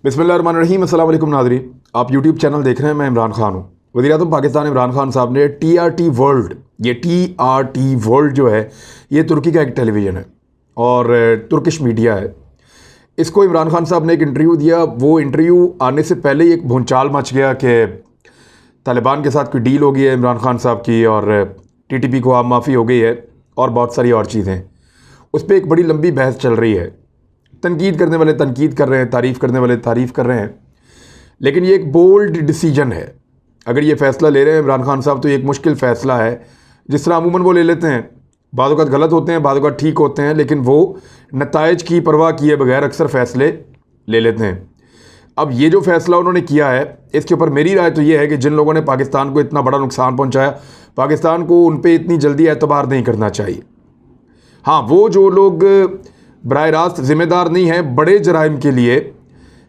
बिस्मिल्लाहिर्रहमानिर्रहीम। अस्सलाम वालेकुम नाज़रीन, आप यूट्यूब चैनल देख रहे हैं। मैं इमरान खान हूँ। वज़ीर-ए-आज़म पाकिस्तान इमरान खान साहब ने TRT वर्ल्ड, ये TRT वर्ल्ड जो है ये तुर्की का एक टेलीविज़न है और तुर्किश मीडिया है। इसको इमरान खान साहब ने एक इंटरव्यू दिया। वो इंटरव्यू आने से पहले ही एक भूचाल मच गया कि तालिबान के साथ कोई डील हो गई है इमरान खान साहब की और TTP को आम माफ़ी हो गई है और बहुत सारी और चीज़ें। उस पर एक बड़ी लंबी बहस चल रही है। तनकीद करने वाले तनकीद कर रहे हैं, तारीफ़ करने वाले तारीफ़ कर रहे हैं। लेकिन ये एक बोल्ड डिसीजन है। अगर ये फ़ैसला ले रहे हैं इमरान खान साहब तो ये एक मुश्किल फ़ैसला है। जिस तरह अमूमन वो ले लेते हैं, बाद वक़्त गलत होते हैं, बाद वक़्त ठीक होते हैं, लेकिन वो नताइज की परवाह किए बगैर अक्सर फ़ैसले ले लेते हैं। अब ये जो फ़ैसला उन्होंने किया है, इसके ऊपर मेरी राय तो ये है कि जिन लोगों ने पाकिस्तान को इतना बड़ा नुकसान पहुँचाया, पाकिस्तान को उन पर इतनी जल्दी एतबार नहीं करना चाहिए। हाँ, वो जो लोग बराह रास्त ज़िम्मेदार नहीं हैं बड़े जराइम के लिए,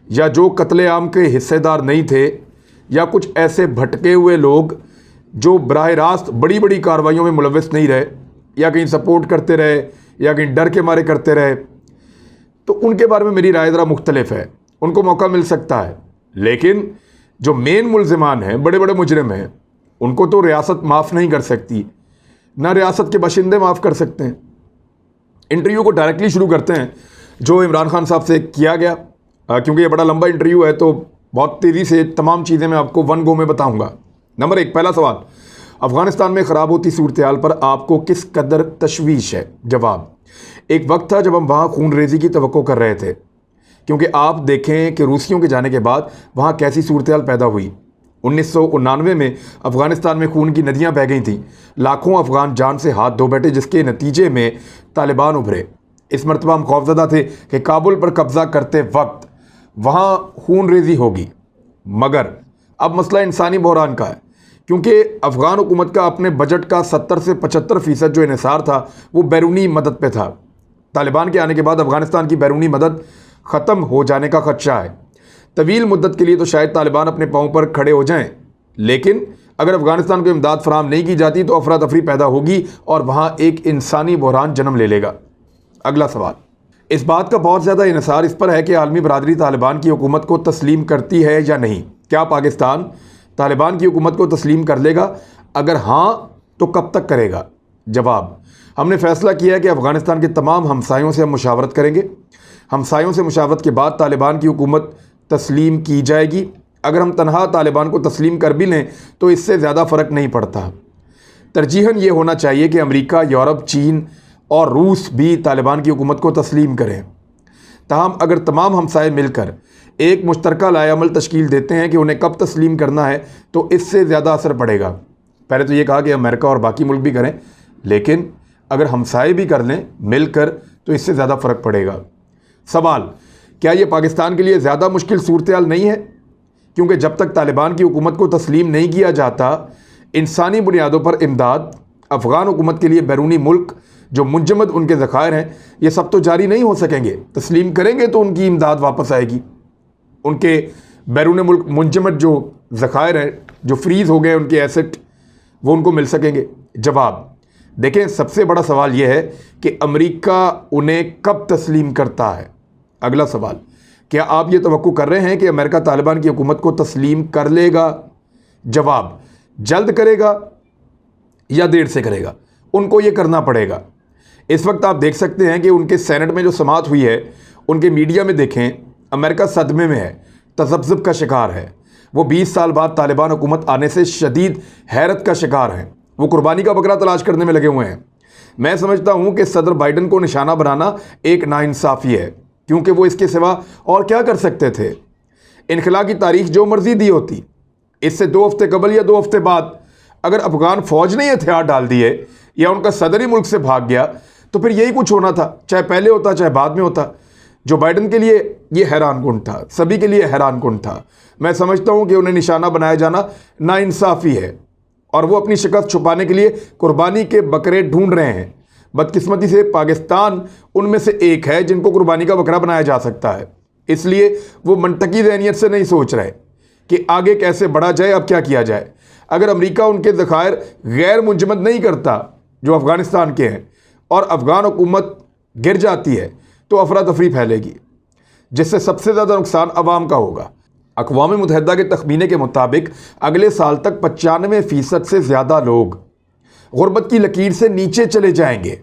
या जो कत्लेआम के हिस्सेदार नहीं थे, या कुछ ऐसे भटके हुए लोग जो बराह रास्त बड़ी बड़ी कार्रवाइयों में मुलव्वस नहीं रहे, या कहीं सपोर्ट करते रहे, या कहीं डर के मारे करते रहे, तो उनके बारे में मेरी राय ज़रा मुख्तलिफ है। उनको मौका मिल सकता है, लेकिन जो मेन मुल्ज़िमान हैं, बड़े बड़े मुजरिम हैं, उनको तो रियासत माफ़ नहीं कर सकती, ना रियासत के बाशिंदे माफ़ कर सकते हैं। इंटरव्यू को डायरेक्टली शुरू करते हैं जो इमरान खान साहब से किया गया। क्योंकि ये बड़ा लंबा इंटरव्यू है तो बहुत तेज़ी से तमाम चीज़ें मैं आपको वन गो में बताऊंगा। नंबर 1, पहला सवाल, अफ़गानिस्तान में ख़राब होती सूरत हाल पर आपको किस कदर तशवीश है? जवाब, एक वक्त था जब हम वहाँ खून रेज़ी की तवक्को कर रहे थे, क्योंकि आप देखें कि रूसियों के जाने के बाद वहाँ कैसी सूरत हाल पैदा हुई। 1999 में अफ़गानिस्तान में खून की नदियां बह गई थीं, लाखों अफ़गान जान से हाथ धो बैठे, जिसके नतीजे में तालिबान उभरे। इस मरतबा हम खौफजदा थे कि काबुल पर कब्ज़ा करते वक्त वहाँ खून रेज़ी होगी, मगर अब मसला इंसानी बहरान का है, क्योंकि अफ़गान हुकूमत का अपने बजट का 70 से 75% जो इन्हिसार था वो बैरूनी मदद पे था। तालिबान के आने के बाद अफ़गानिस्तान की बैरूनी मदद ख़त्म हो जाने का खदशा है। तवील मुद्दत के लिए तो शायद तालिबान अपने पाँव पर खड़े हो जाएं, लेकिन अगर अफ़गानिस्तान को इमदाद फराहम नहीं की जाती तो अफरा तफरी पैदा होगी और वहाँ एक इंसानी बहरान जन्म ले लेगा। अगला सवाल, इस बात का बहुत ज़्यादा इन्हिसार इस पर है कि आलमी बरादरी तालिबान की हुकूमत को तस्लीम करती है या नहीं। क्या पाकिस्तान तालिबान की हुकूमत को तस्लीम कर लेगा? अगर हाँ तो कब तक करेगा? जवाब, हमने फ़ैसला किया है कि अफ़गानिस्तान के तमाम हमसायों से हम मुशावरत करेंगे। हमसायों से मुशावरत के बाद तालिबान की हुकूमत तस्लीम की जाएगी। अगर हम तनहा तालिबान को तस्लीम कर भी लें तो इससे ज़्यादा फ़र्क नहीं पड़ता। तरजीहन ये होना चाहिए कि अमेरिका, यूरोप, चीन और रूस भी तालिबान की हुकूमत को तस्लीम करें। ताहम अगर तमाम हमसाए मिलकर एक मुश्तरका लाएअमल तश्कील देते हैं कि उन्हें कब तस्लीम करना है तो इससे ज़्यादा असर पड़ेगा। पहले तो ये कहा कि अमेरिका और बाकी मुल्क भी करें, लेकिन अगर हमसाए भी कर लें मिलकर तो इससे ज़्यादा फ़र्क पड़ेगा। सवाल, क्या ये पाकिस्तान के लिए ज़्यादा मुश्किल सूरत हाल नहीं है? क्योंकि जब तक तालिबान की हुकूमत को तस्लीम नहीं किया जाता, इंसानी बुनियादों पर इमदाद, अफ़गान हुकूमत के लिए बैरूनी मुल्क जो मुंजमद उनके ज़खायर हैं, ये सब तो जारी नहीं हो सकेंगे। तस्लीम करेंगे तो उनकी इमदाद वापस आएगी, उनके बैरून मुल्क मुंजमद जो ज़खायर हैं, जो फ्रीज़ हो गए उनके एसेट, वो उनको मिल सकेंगे। जवाब, देखें, सबसे बड़ा सवाल यह है कि अमेरिका उन्हें कब तस्लीम करता है। अगला सवाल, क्या आप ये तवक्को कर रहे हैं कि अमेरिका तालिबान की हुकूमत को तस्लीम कर लेगा? जवाब, जल्द करेगा या देर से करेगा, उनको ये करना पड़ेगा। इस वक्त आप देख सकते हैं कि उनके सेनेट में जो समाअत हुई है, उनके मीडिया में देखें, अमेरिका सदमे में है, तज़ब्ज़ुब का शिकार है। वो 20 साल बाद तालिबान हुकूमत आने से शदीद हैरत का शिकार हैं। वो कुर्बानी का बकरा तलाश करने में लगे हुए हैं। मैं समझता हूँ कि सदर बाइडन को निशाना बनाना एक नाइंसाफ़ी है, क्योंकि वो इसके सिवा और क्या कर सकते थे। इनखला की तारीख जो मर्जी दी होती, इससे 2 हफ्ते कबल या 2 हफ्ते बाद अगर अफ़गान फ़ौज ने हथियार डाल दिए या उनका सदर ही मुल्क से भाग गया तो फिर यही कुछ होना था, चाहे पहले होता चाहे बाद में होता। जो बाइडन के लिए ये हैरान कुन था, सभी के लिए हैरान कुन था। मैं समझता हूँ कि उन्हें निशाना बनाया जाना नाइंसाफ़ी है और वो अपनी शिकस्त छुपाने के लिए कुर्बानी के बकरे ढूंढ रहे हैं। बदकिस्मती से पाकिस्तान उनमें से एक है जिनको कुर्बानी का बकरा बनाया जा सकता है, इसलिए वो मंतकी ज़हनियत से नहीं सोच रहे कि आगे कैसे बढ़ा जाए, अब क्या किया जाए। अगर अमेरिका उनके ज़खायर गैर मुंजमद नहीं करता जो अफ़गानिस्तान के हैं और अफ़गान हुकूमत गिर जाती है तो अफरा तफरी फैलेगी। जिससे सबसे ज़्यादा नुकसान अवाम का होगा। अक़वाम मुत्तहिदा के तखमीने के मुताबिक अगले साल तक 95% से ज़्यादा लोग गुर्बत की लकीर से नीचे चले जाएंगे।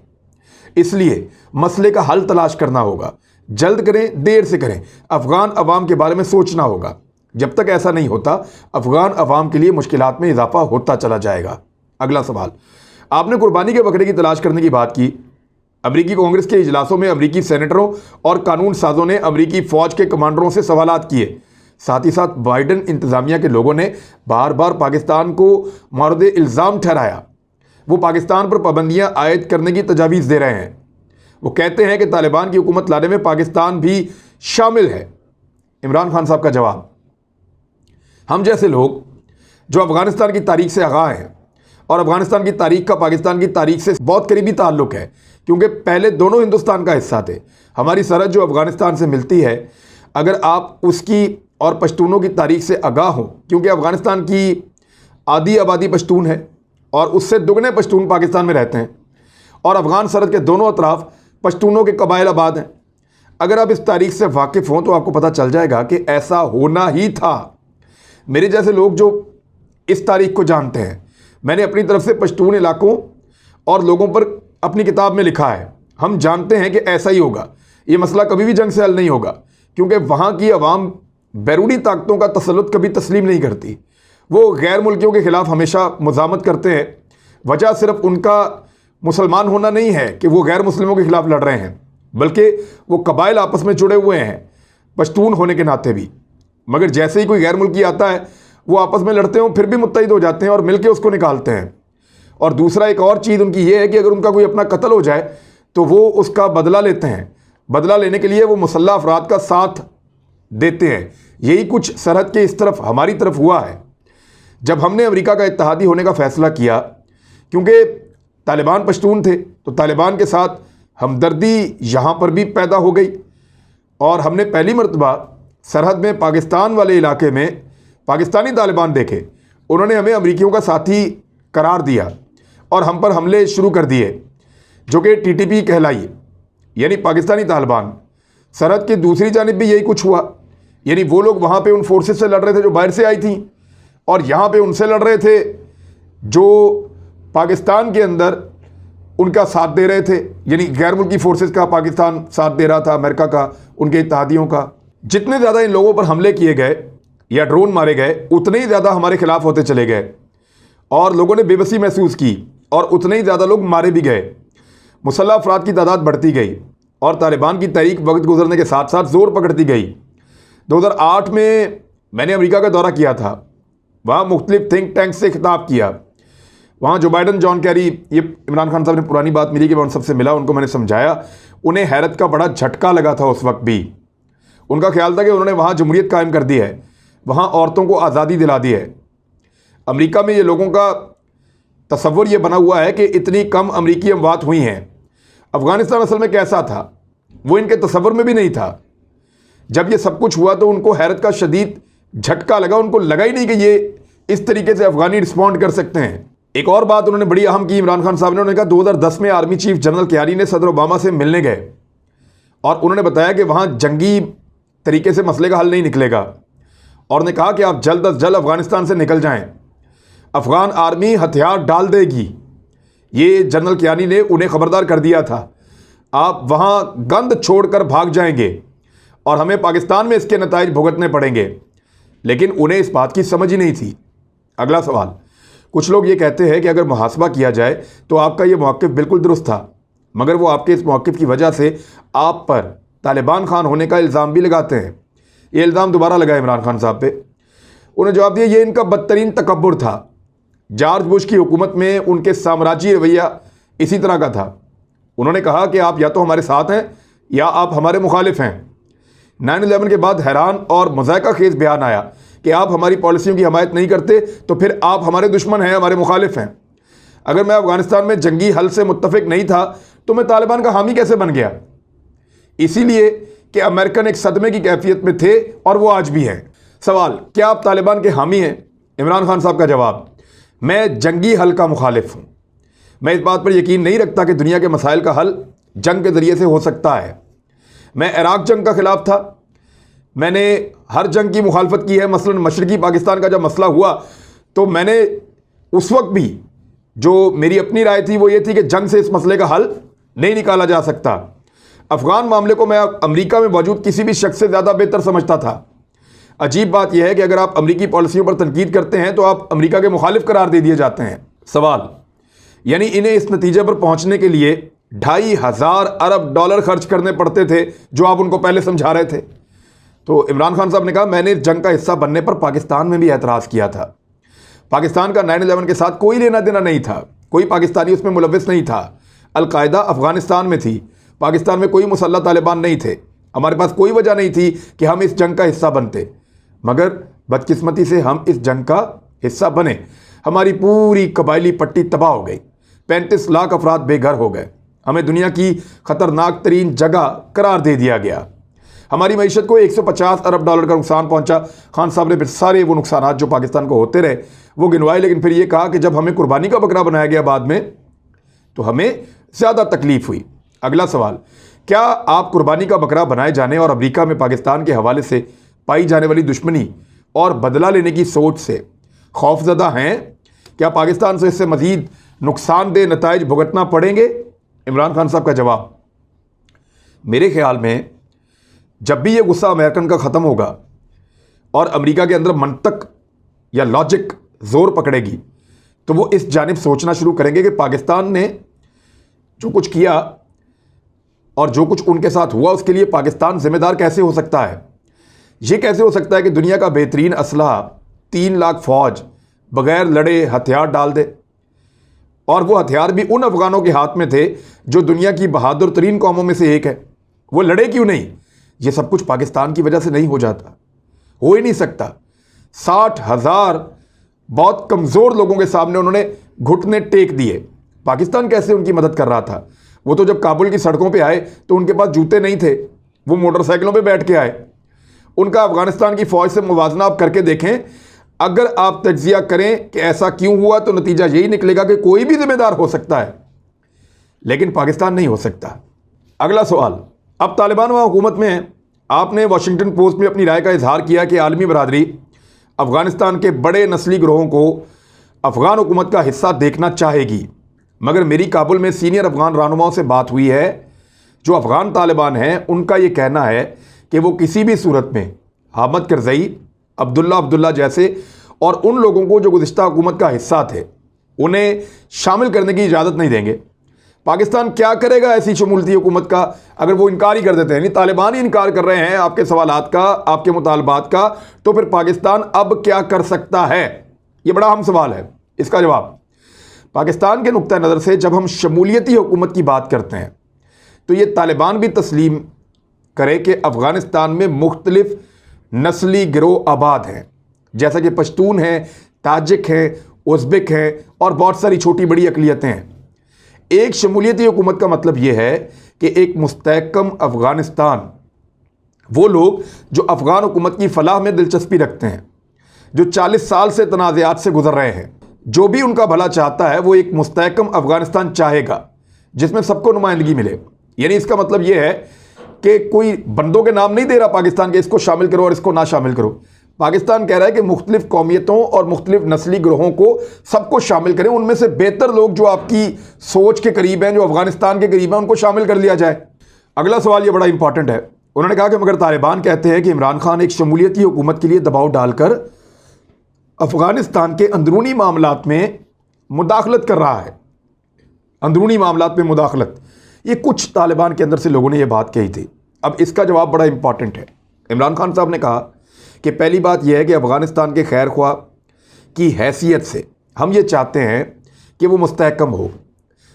इसलिए मसले का हल तलाश करना होगा। जल्द करें देर से करें, अफ़गान अवाम के बारे में सोचना होगा। जब तक ऐसा नहीं होता, अफ़गान अवाम के लिए मुश्किलात में इजाफा होता चला जाएगा। अगला सवाल, आपने कुर्बानी के बकरे की तलाश करने की बात की। अमरीकी कांग्रेस के इजलासों में अमरीकी सेनेटरों और कानून साजों ने अमरीकी फ़ौज के कमांडरों से सवालात किए। साथ ही साथ बाइडन इंतज़ामिया के लोगों ने बार बार पाकिस्तान को मौरद इल्ज़ाम ठहराया। वो पाकिस्तान पर पाबंदियाँ आयद करने की तजावीज़ दे रहे हैं। वो कहते हैं कि तालिबान की हुकूमत लाने में पाकिस्तान भी शामिल है। इमरान खान साहब का जवाब, हम जैसे लोग जो अफ़गानिस्तान की तारीख से आगाह हैं और अफ़गानिस्तान की तारीख का पाकिस्तान की तारीख से बहुत करीबी ताल्लुक़ है, क्योंकि पहले दोनों हिंदुस्तान का हिस्सा थे। हमारी सरहद जो अफ़गानिस्तान से मिलती है, अगर आप उसकी और पश्तूनों की तारीख से आगाह हों, क्योंकि अफ़गानिस्तान की आधी आबादी पश्तून है और उससे दुगने पश्तून पाकिस्तान में रहते हैं, और अफ़गान सरहद के दोनों अतराफ़ पश्तूनों के कबाइल आबाद हैं। अगर आप इस तारीख से वाकिफ़ हों तो आपको पता चल जाएगा कि ऐसा होना ही था। मेरे जैसे लोग जो इस तारीख को जानते हैं, मैंने अपनी तरफ से पश्तून इलाकों और लोगों पर अपनी किताब में लिखा है। हम जानते हैं कि ऐसा ही होगा। ये मसला कभी भी जंग से हल नहीं होगा, क्योंकि वहाँ की अवाम बैरूनी ताकतों का तसल्लुत कभी तस्लीम नहीं करती। वो गैर मुल्कियों के ख़िलाफ़ हमेशा मुज़ामत करते हैं। वजह सिर्फ उनका मुसलमान होना नहीं है कि वो गैर मुस्लिमों के ख़िलाफ़ लड़ रहे हैं, बल्कि वो कबाइल आपस में जुड़े हुए हैं पश्तून होने के नाते भी। मगर जैसे ही कोई गैर मुल्की आता है, वो आपस में लड़ते हैं, फिर भी मुत्तहिद हो जाते हैं और मिलकर उसको निकालते हैं। और दूसरा एक और चीज़ उनकी ये है कि अगर उनका कोई अपना कत्ल हो जाए तो वो उसका बदला लेते हैं। बदला लेने के लिए वो मुसल्लह अफराद का साथ देते हैं। यही कुछ सरहद के इस तरफ हमारी तरफ हुआ है। जब हमने अमेरिका का इत्तेहादी होने का फ़ैसला किया, क्योंकि तालिबान पश्तून थे, तो तालिबान के साथ हमदर्दी यहाँ पर भी पैदा हो गई और हमने पहली मरतबा सरहद में पाकिस्तान वाले इलाके में पाकिस्तानी तालिबान देखे। उन्होंने हमें अमरीकियों का साथी करार दिया और हम पर हमले शुरू कर दिए, जो कि टीटीपी कहलाई, यानी पाकिस्तानी तालिबान। सरहद की दूसरी जानिब भी यही कुछ हुआ, यानी वो लोग वहाँ पे उन फोर्सेस से लड़ रहे थे जो बाहर से आई थी, और यहाँ पे उनसे लड़ रहे थे जो पाकिस्तान के अंदर उनका साथ दे रहे थे, यानी गैर मुल्की फोर्सेस का पाकिस्तान साथ दे रहा था, अमेरिका का, उनके इत्तेहादियों का। जितने ज़्यादा इन लोगों पर हमले किए गए या ड्रोन मारे गए, उतने ही ज़्यादा हमारे खिलाफ होते चले गए और लोगों ने बेबसी महसूस की, और उतने ही ज़्यादा लोग मारे भी गए। मुसल्लह अफराद की तादाद बढ़ती गई और तालिबान की तहरीक वक्त गुजरने के साथ साथ ज़ोर पकड़ती गई। 2008 में मैंने अमेरिका का दौरा किया था। वहाँ मुख्तलिफ थिंक टैंक से खिताब किया। वहाँ जो बाइडन, जॉन कैरी, ये इमरान खान साहब ने पुरानी बात मिली कि मैं उन सबसे मिला, उनको मैंने समझाया। उन्हें हैरत का बड़ा झटका लगा था उस वक्त भी। उनका ख्याल था कि उन्होंने वहाँ जमहूरियत कायम कर दी है, वहाँ औरतों को आज़ादी दिला दी है। अमेरिका में ये लोगों का तसव्वुर ये बना हुआ है कि इतनी कम अमरीकी अमवात हुई हैं। अफ़गानिस्तान असल में कैसा था वो इनके तसव्वुर में भी नहीं था। जब ये सब कुछ हुआ तो उनको हैरत का शदीद झटका लगा। उनको लगा ही नहीं कि ये इस तरीके से अफ़गानी रिस्पॉन्ड कर सकते हैं। एक और बात उन्होंने बड़ी अहम की, इमरान खान साहब ने, उन्होंने कहा 2010 में आर्मी चीफ जनरल क्यारी ने सदर ओबामा से मिलने गए और उन्होंने बताया कि वहाँ जंगी तरीके से मसले का हल नहीं निकलेगा, और उन्होंने कहा कि आप जल्द अज जल्द अफ़गानिस्तान से निकल जाएं, अफ़गान आर्मी हथियार डाल देगी। ये जनरल क्यानी ने उन्हें ख़बरदार कर दिया था, आप वहाँ गंद छोड़कर भाग जाएंगे और हमें पाकिस्तान में इसके नताइज भुगतने पड़ेंगे। लेकिन उन्हें इस बात की समझ ही नहीं थी। अगला सवाल, कुछ लोग ये कहते हैं कि अगर मुहासबा किया जाए तो आपका ये मौक़िफ़ बिल्कुल दुरुस्त था, मगर वो आपके इस मौक़िफ़ की वजह से आप पर तालिबान खान होने का इल्ज़ाम भी लगाते हैं। ये इल्ज़ाम दोबारा लगा इमरान खान साहब पे। उन्हें जवाब दिया, ये इनका बदतरीन तकब्बुर था। जॉर्ज बुश की हुकूमत में उनके साम्राज्यी रवैया इसी तरह का था। उन्होंने कहा कि आप या तो हमारे साथ हैं या आप हमारे मुखालिफ हैं। 9/11 के बाद हैरान और मज़ाक़ा खेज़ बयान आया कि आप हमारी पॉलिसियों की हमायत नहीं करते तो फिर आप हमारे दुश्मन हैं, हमारे मुखालिफ हैं। अगर मैं अफ़गानिस्तान में जंगी हल से मुत्तफ़िक नहीं था तो मैं तालिबान का हामी कैसे बन गया? इसीलिए कि अमेरिकन एक सदमे की कैफियत में थे और वो आज भी हैं। सवाल, क्या आप तालिबान के हामी हैं? इमरान खान साहब का जवाब, मैं जंगी हल का मुखालिफ हूँ। मैं इस बात पर यकीन नहीं रखता कि दुनिया के मसाइल का हल जंग के ज़रिए से हो सकता है। मैं इराक जंग का ख़िलाफ़ था, मैंने हर जंग की मुखालफत की है। मसलन मशरकी पाकिस्तान का जब मसला हुआ तो मैंने उस वक्त भी जो मेरी अपनी राय थी वो ये थी कि जंग से इस मसले का हल नहीं निकाला जा सकता। अफ़गान मामले को मैं अमेरिका में मौजूद किसी भी शख्स से ज़्यादा बेहतर समझता था। अजीब बात यह है कि अगर आप अमेरिकी पॉलिसियों पर तनकीद करते हैं तो आप अमेरिका के मुखालिफ करार दे दिए जाते हैं। सवाल, यानी इन्हें इस नतीजे पर पहुंचने के लिए 2,500 अरब डॉलर खर्च करने पड़ते थे जो आप उनको पहले समझा रहे थे। तो इमरान खान साहब ने कहा मैंने इस जंग का हिस्सा बनने पर पाकिस्तान में भी एतराज़ किया था। पाकिस्तान का 9/11 के साथ कोई लेना देना नहीं था, कोई पाकिस्तानी उसमें मुलव्विस नहीं था। अलकायदा अफगानिस्तान में थी, पाकिस्तान में कोई मुसल्लह तालिबान नहीं थे। हमारे पास कोई वजह नहीं थी कि हम इस जंग का हिस्सा बनते, मगर बदकिस्मती से हम इस जंग का हिस्सा बने। हमारी पूरी कबायली पट्टी तबाह हो गई, 35 लाख अफराद बेघर हो गए, हमें दुनिया की ख़तरनाक तरीन जगह करार दे दिया गया। हमारी मईशत को 150 अरब डॉलर का नुकसान पहुंचा। खान साहब ने फिर सारे वो नुकसान जो पाकिस्तान को होते रहे वो गिनवाए, लेकिन फिर ये कहा कि जब हमें कुर्बानी का बकरा बनाया गया बाद में तो हमें ज़्यादा तकलीफ हुई। अगला सवाल, क्या आप कुर्बानी का बकरा बनाए जाने और अमेरिका में पाकिस्तान के हवाले से पाई जाने वाली दुश्मनी और बदला लेने की सोच से खौफजदा हैं? क्या पाकिस्तान से इससे मज़ीद नुकसानदेह नताइज भुगतना पड़ेंगे? इमरान खान साहब का जवाब, मेरे ख्याल में जब भी ये गुस्सा अमेरिकन का ख़त्म होगा और अमेरिका के अंदर मंतक या लॉजिक ज़ोर पकड़ेगी तो वो इस जानिब सोचना शुरू करेंगे कि पाकिस्तान ने जो कुछ किया और जो कुछ उनके साथ हुआ उसके लिए पाकिस्तान जिम्मेदार कैसे हो सकता है। ये कैसे हो सकता है कि दुनिया का बेहतरीन असलहा 3 लाख फ़ौज बग़ैर लड़े हथियार डाल दे, और वो हथियार भी उन अफ़गानों के हाथ में थे जो दुनिया की बहादुर तरीन कौमों में से एक है। वो लड़े क्यों नहीं? ये सब कुछ पाकिस्तान की वजह से नहीं हो जाता, हो ही नहीं सकता। 60,000 बहुत कमज़ोर लोगों के सामने उन्होंने घुटने टेक दिए। पाकिस्तान कैसे उनकी मदद कर रहा था? वो तो जब काबुल की सड़कों पे आए तो उनके पास जूते नहीं थे, वो मोटरसाइकिलों पे बैठ के आए। उनका अफ़गानिस्तान की फ़ौज से मुवाजना आप करके देखें। अगर आप तज्जिया करें कि ऐसा क्यों हुआ तो नतीजा यही निकलेगा कि कोई भी जिम्मेदार हो सकता है, लेकिन पाकिस्तान नहीं हो सकता। अगला सवाल, अब तालिबान वहाँ हुकूमत में है। आपने वाशिंगटन पोस्ट में अपनी राय का इजहार किया कि आलमी बरादरी अफ़गानिस्तान के बड़े नस्ली ग्रोहों को अफ़गान हुकूमत का हिस्सा देखना चाहेगी, मगर मेरी काबुल में सीनियर अफ़गान रहनुमाओं से बात हुई है जो अफ़गान तालिबान हैं। उनका ये कहना है कि वो किसी भी सूरत में हामिद करज़ई, अब्दुल्ला जैसे और उन लोगों को जो गुज़िश्ता हुकूमत का हिस्सा थे उन्हें शामिल करने की इजाज़त नहीं देंगे। पाकिस्तान क्या करेगा ऐसी शमूलती हुकूमत का अगर वो इनकार ही कर देते हैं? नहीं, तालिबान ही इनकार कर रहे हैं आपके सवालात का, आपके मुतालबात का, तो फिर पाकिस्तान अब क्या कर सकता है? ये बड़ा अहम सवाल है। इसका जवाब, पाकिस्तान के नुक्ता नज़र से जब हम शमूलियती हुकूमत की बात करते हैं तो ये तालिबान भी तस्लीम करे कि अफ़गानिस्तान में मुख्तलिफ नस्ली गिरोह आबाद हैं, जैसा कि पश्तून हैं, ताजिक हैं, उज़्बेक हैं और बहुत सारी छोटी बड़ी अक़लियतें हैं। एक शमूलियती हुकूमत का मतलब यह है कि एक मुस्तहकम अफ़गानिस्तान, वो लोग जो अफ़गान हुकूमत की फ़लाह में दिलचस्पी रखते हैं, जो 40 साल से तनाज़ात से गुजर रहे हैं, जो भी उनका भला चाहता है वो एक मुस्तहकम अफ़गानिस्तान चाहेगा जिसमें सबको नुमाइंदगी मिले। यानी इसका मतलब यह है कि कोई बंदों के नाम नहीं दे रहा पाकिस्तान के, इसको शामिल करो और इसको ना शामिल करो। पाकिस्तान कह रहा है कि मुख्तलिफ कौमियतों और मुख्तलिफ नस्ली ग्रोहों को सबको शामिल करें, उनमें से बेहतर लोग जो आपकी सोच के करीब हैं, जो अफ़गानिस्तान के करीब हैं, उनको शामिल कर लिया जाए। अगला सवाल ये बड़ा इंपॉर्टेंट है। उन्होंने कहा कि मगर तालिबान कहते हैं कि इमरान खान एक शमूलियती हुकूमत के लिए दबाव डालकर अफ़गानिस्तान के अंदरूनी मामलात में मुदाखलत कर रहा है। अंदरूनी मामलात में मुदाखलत, ये कुछ तालिबान के अंदर से लोगों ने यह बात कही थी। अब इसका जवाब बड़ा इंपॉर्टेंट है। इमरान खान साहब ने कहा कि पहली बात यह है कि अफ़गानिस्तान के खैर ख्वाह की हैसियत से हम ये चाहते हैं कि वो मुस्तहकम हो,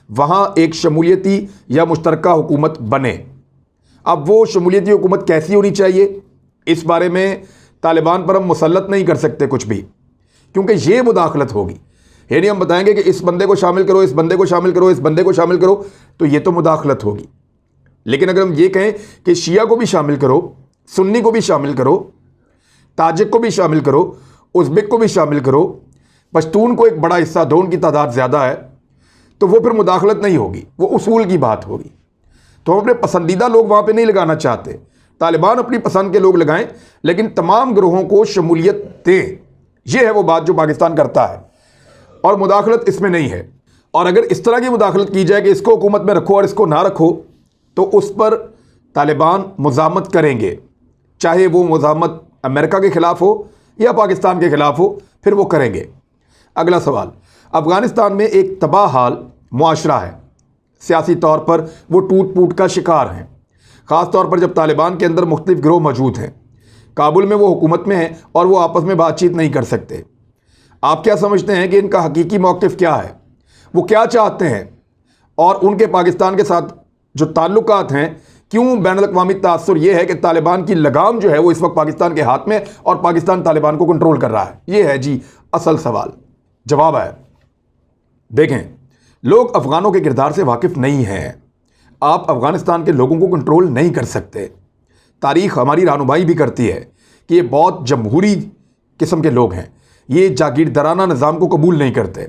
वहाँ एक शमूलियती या मुश्तरका हुकूमत बने। अब वो शमूलियती हुकूमत कैसी होनी चाहिए, इस बारे में तालिबान पर हम मुसल्लत नहीं कर सकते कुछ भी, क्योंकि ये मुदाखलत होगी। यानी हम बताएंगे कि इस बंदे को शामिल करो, इस बंदे को शामिल करो, इस बंदे को शामिल करो, तो ये तो मुदाखलत होगी। लेकिन अगर हम ये कहें कि शिया को भी शामिल करो, सुन्नी को भी शामिल करो, ताजिक को भी शामिल करो, उज़्बेक को भी शामिल करो, पश्तून को एक बड़ा हिस्सा दो, उनकी तादाद ज़्यादा है, तो वो फिर मुदाखलत नहीं होगी, वो उसूल की बात होगी। तो हम अपने पसंदीदा लोग वहाँ पे नहीं लगाना चाहते, तालिबान अपनी पसंद के लोग लगाएं, लेकिन तमाम ग्रोहों को शमूलियत दें। यह है वो बात जो पाकिस्तान करता है, और मुदाखलत इसमें नहीं है। और अगर इस तरह की मुदाखलत की जाए कि इसको हुकूमत में रखो और इसको ना रखो, तो उस पर तालिबान मुज़ामत करेंगे, चाहे वो मुज़ामत अमेरिका के ख़िलाफ़ हो या पाकिस्तान के ख़िलाफ़ हो, फिर वो करेंगे। अगला सवाल, अफ़गानिस्तान में एक तबाह हाल मुआशरा है, सियासी तौर पर वो टूट फूट का शिकार हैं, ख़ास तौर पर जब तालिबान के अंदर मुख्तलिफ गिरोह मौजूद हैं। काबुल में वो हुकूमत में हैं और वो आपस में बातचीत नहीं कर सकते। आप क्या समझते हैं कि इनका हकीकी मौक़िफ़ क्या है, वो क्या चाहते हैं, और उनके पाकिस्तान के साथ जो ताल्लुकात हैं, क्यों बैनुल-अक़वामी तासुर ये है कि तालिबान की लगाम जो है वो इस वक्त पाकिस्तान के हाथ में, और पाकिस्तान तालिबान को कंट्रोल कर रहा है? ये है जी असल सवाल। जवाब है, देखें, लोग अफ़गानों के किरदार से वाकिफ़ नहीं हैं। आप अफ़गानिस्तान के लोगों को कंट्रोल नहीं कर सकते। तारीख़ हमारी रहनुमाई भी करती है कि ये बहुत जमहूरी किस्म के लोग हैं, ये जागीरदाराना निज़ाम को कबूल नहीं करते,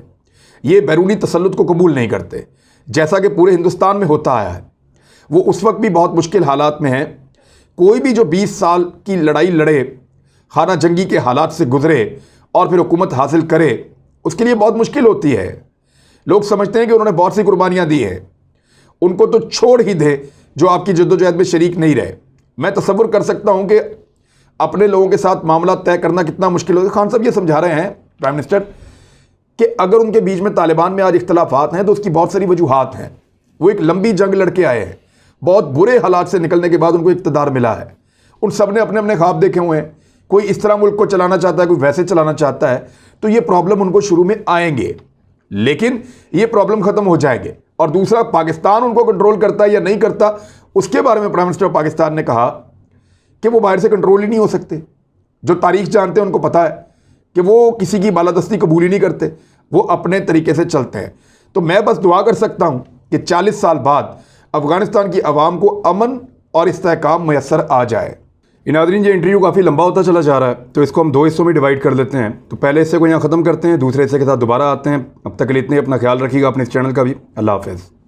ये बैरूनी तसल्लुत को कबूल नहीं करते, जैसा कि पूरे हिंदुस्तान में होता आया है। वो उस वक्त भी बहुत मुश्किल हालात में हैं। कोई भी जो 20 साल की लड़ाई लड़े, खाना जंगी के हालात से गुजरे और फिर हुकूमत हासिल करे, उसके लिए बहुत मुश्किल होती है। लोग समझते हैं कि उन्होंने बहुत सी कुर्बानियाँ दी हैं, उनको तो छोड़ ही दे जो आपकी जद्दोजहद में शरीक नहीं रहे। मैं तसव्वुर कर सकता हूँ कि अपने लोगों के साथ मामला तय करना कितना मुश्किल होगा। खान साहब ये समझा रहे हैं, प्राइम मिनिस्टर, कि अगर उनके बीच में तालिबान में आज इख्तलाफात हैं तो उसकी बहुत सारी वजूहात हैं। वो एक लंबी जंग लड़के आए हैं, बहुत बुरे हालात से निकलने के बाद उनको इक़्तिदार मिला है। उन सब ने अपने अपने ख्वाब देखे हुए हैं, कोई इस तरह मुल्क को चलाना चाहता है, कोई वैसे चलाना चाहता है। तो ये प्रॉब्लम उनको शुरू में आएंगे, लेकिन ये प्रॉब्लम ख़त्म हो जाएंगे। और दूसरा, पाकिस्तान उनको कंट्रोल करता है या नहीं करता, उसके बारे में प्राइम मिनिस्टर ऑफ पाकिस्तान ने कहा कि वो बाहर से कंट्रोल ही नहीं हो सकते। जो तारीख जानते हैं उनको पता है कि वो किसी की बालादस्ती कबूल ही नहीं करते, वो अपने तरीके से चलते हैं। तो मैं बस दुआ कर सकता हूँ कि 40 साल बाद अफ़गानिस्तान की आवाम को अमन और इस्तेहकाम मैसर आ जाए। नाज़रीन, ये इंटरव्यू काफ़ी लंबा होता चला जा रहा है, तो इसको हम 2 हिस्सों में डिवाइड कर लेते हैं। तो पहले हिस्से को यहाँ ख़त्म करते हैं, दूसरे हिस्से के साथ दोबारा आते हैं। अब तक के लिए इतने, अपना ख्याल रखिएगा, अपने इस चैनल का भी। अल्लाह हाफ़िज़।